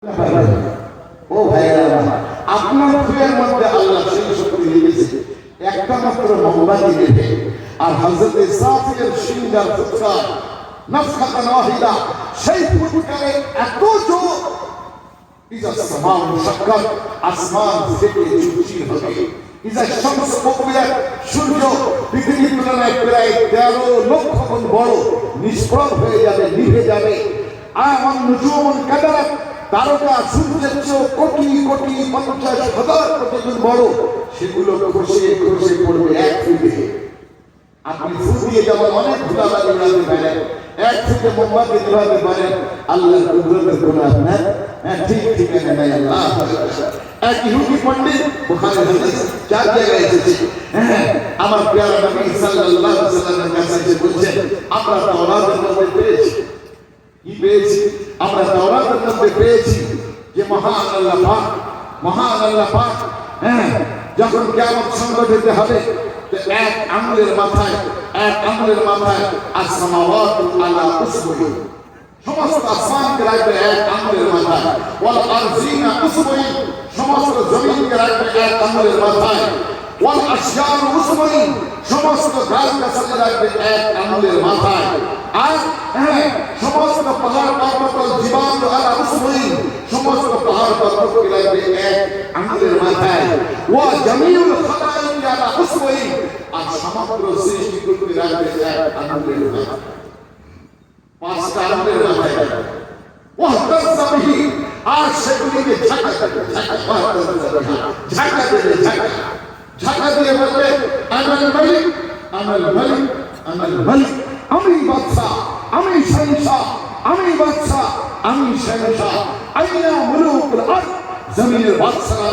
ও ভাইরা আপনার প্রিয়ের মধ্যে আল্লাহ সেই শক্তি দিয়েছে একটা মাত্র মোমবাতি দিবে আর হযরত ইসরাফিলের সিংহার ফুৎকার নফখাতান ওয়াহিদা সেই ফুৎকারে এত জোর ইজা সামাউ শাক্কাত আসমান থেকে চুরচির হবে ইজা শামস কুবিরাত সূর্য পৃথিবীর তুলনায় প্রায় 13 লক্ষ গুণ বড় নিষ্প্রভ হয়ে যাবে নিভে যাবে আমান নুজুমুন কাদারাত তারকা সূর্যের চেয়ে কোটি কোটি 50,000 কোটি গুণ বড় সেগুলো খসে খসে পড়বে এক ফুটে আপনি ফুট দিয়ে যেমন অনেক ধুলাবালি উড়াতে পারেন এক ফুটে মোমবাতি ধরাতে পারেন আল্লাহর কুদরতের কোনো আপনার ঠিক ঠিকানা নাই আল্লাহ এক ইহুদি পণ্ডিত বুখারী হাদিস চার জায়গায় এসেছে আমার প্রিয় নবী সাল্লাল্লাহু আলাইহি ওয়াসাল্লামের কাছে এসে বলছেন আমরা তাওরাতের মধ্যে পেয়েছি কি পেয়েছি আমরা তাওরাতের মধ্যে পেয়েছি যে মহান আল্লাহ পাক যখন কিয়ামত সংঘটিত হবে এক আঙ্গুলের মাথায় আসমাওয়াতু আলা উসবুহি সমস্ত আসমানকে রাখবে এক আঙ্গুলের মাথায় ওয়াল আরজিনা উসবুহি সমস্ত জমিনকে রাখবে এক আঙ্গুলের মাথায় ওয়াল আশজার উসবুহি সমস্ত গাছ-গাছালি রাখবে এক আঙ্গুলের মাথায় আর সমস্ত পাহাড় পর্বত জীবাণু আলা উসবুহি সমস্ত পাহাড় পর্বতকে রাখবে এক আঙ্গুলের মাথায় ওয়া জামিউল খালাইক আলা উসবুহি আর সমগ্র সৃষ্টিগুলোকে রাখবে এক আঙ্গুলের মাথায় পাঁচটা আঙ্গুলের মাথায় ওয়া তাসবিহি আর সেগুলিকে ঝাঁকা দিয়ে বলবে আনাল মালিক আমি বাদশা আমি শাহনশাহ আইনা মুলুকুল আরদ জমিনের বাদশারা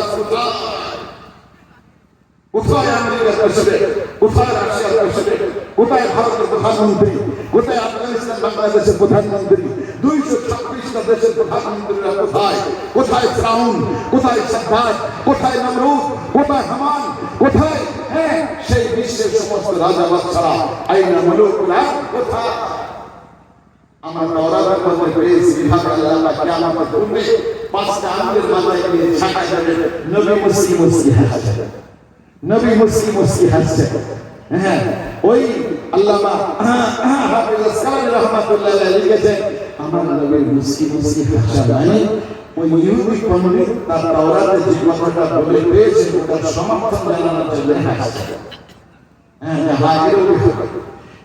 কোথায় আমেরিকার প্রেসিডেন্ট কোথায় রাশিয়ার প্রেসিডেন্ট কোথায় ভারতের প্রধানমন্ত্রী কোথায় আফগানিস্তান বাংলাদেশের প্রধানমন্ত্রী 226টা দেশের প্রধানমন্ত্রীরা কোথায় ফিরাউন কোথায় সাদ্দাত কোথায় নমরুদ কোথায় হামান কোথায় সেই বিশ্বের সমস্ত রাজা বাদশারা আইনা মুলুকুল আরদ কোথায় আমরা তাওরাতের মধ্যে পেয়েছি বিধাতা আল্লাহ কিয়ামতের পূর্বে পাঁচটা আঙ্গুলের মাথায় দিয়ে ছাকা যাবে নবী মুসলিম হাসছে ওই আল্লামা হাফিজ আসকালানি রাহমাতুল্লাহ আলাইহি লিখেছেন আমার নবী মুসলিম হাসা মানে ওই ইহুদি পণ্ডিত তার তাওরাতের যে কথাটা বলে পেয়েছে তার সমর্থন জানানোর জন্য হাসছে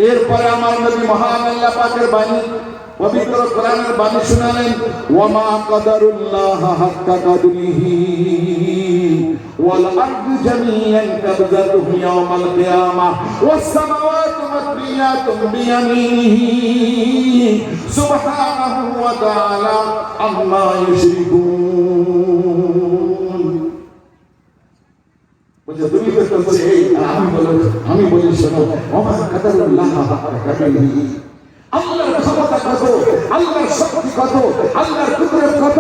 এরপরে আমার নবী মহান আল্লাহ পাকের বাণী পবিত্র কোরআনের বাণী শোনালেন ওয়ামা কাদারুল্লাহ হাক্কা কাদরিহি ওয়াল আরদু জামিআন কাবযাতুহু ইয়াওমাল কিয়ামাহ ওয়াস সামাওয়াতু মাতবিয়াতুন বিয়ামিনিহি সুবহানাহু ওয়া তাআলা আম্মা ইউশরিকুন বলে তুমি তো বলছো আমি বলি শোনো ওমা কাদারুল্লাহ হাক্কা কাদরিহি আল্লাহর ক্ষমতা কত আল্লাহর শক্তি কত আল্লাহর কুদরত কত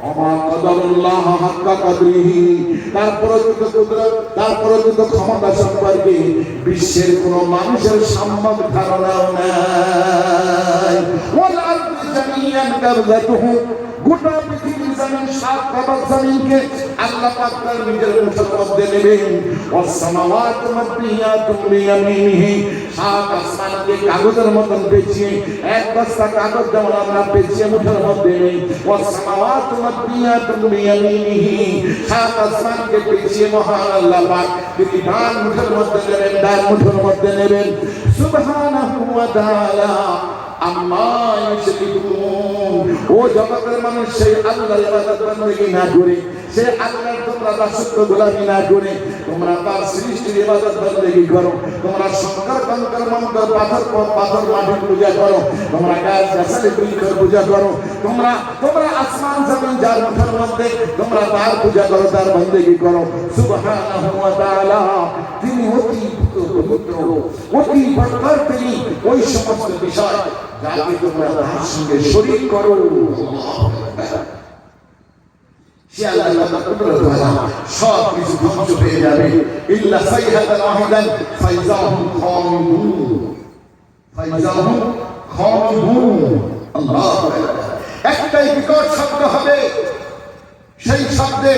ওমা কাদারুল্লাহ হাক্কা কাদরিহি তারপরে তো ক্ষমতা সম্পর্কে বিশ্বের কোন মানুষের সম্যক ধারণাও নাই ওয়াল আরদু জামিআন কাবযাতুহু গোটা পৃথিবীর জমিন সাত কদর জমিনকে আল্লাহ পাক তার নিজের মুঠোর মধ্যে নেবেন ওয়াস সামাওয়াতু মাতবিয়াতুন বিয়ামিনিহি সাত আসমানকে কাগজের মতন পেঁচিয়ে এক বস্তা কাগজ যেমন আমরা পেঁচিয়ে মুঠোর মধ্যে নেই ওয়াস সামাওয়াতু মাতবিয়াতুন বিয়ামিনিহি সাত আসমানকে পেঁচিয়ে মহান আল্লাহ পাক তিনি ডান মুঠোর মধ্যে নেবেন সুবহানাহু ওয়া তাআলা আম্মা ইউশরিকুন ও জগতের মানুষ সেই আল্লাহর ইবাদত বندگی না করে সেই আল্লাহর তোমরা দাসত্ব গোলামি না করে তোমরা তার সৃষ্টির ইবাদত বندگی করো তোমরা শঙ্কর কঙ্কর মন্ত্র পাথর মাটি পূজা করো তোমরা গাছ গাছালি পূজা করো তোমরা আসমান জমিন যার মুঠের মধ্যে তোমরা তার পূজা করো তার বندگی করো সুবহানাহু ওয়া তাআলা তিনি অতি পবিত্র অতি বরকত তিনি ওই সমস্ত বিষয় যাকে তোমরা তার সঙ্গে শরীক করো সে আল্লাহ তাআলা সব কিছু ধ্বংস হয়ে যাবে ইল্লা সাইহাতান ওয়াহিদান ফাইজাহুম খামিদুন আল্লাহু আকবার একটাই বিকট শব্দ হবে, সেই শব্দে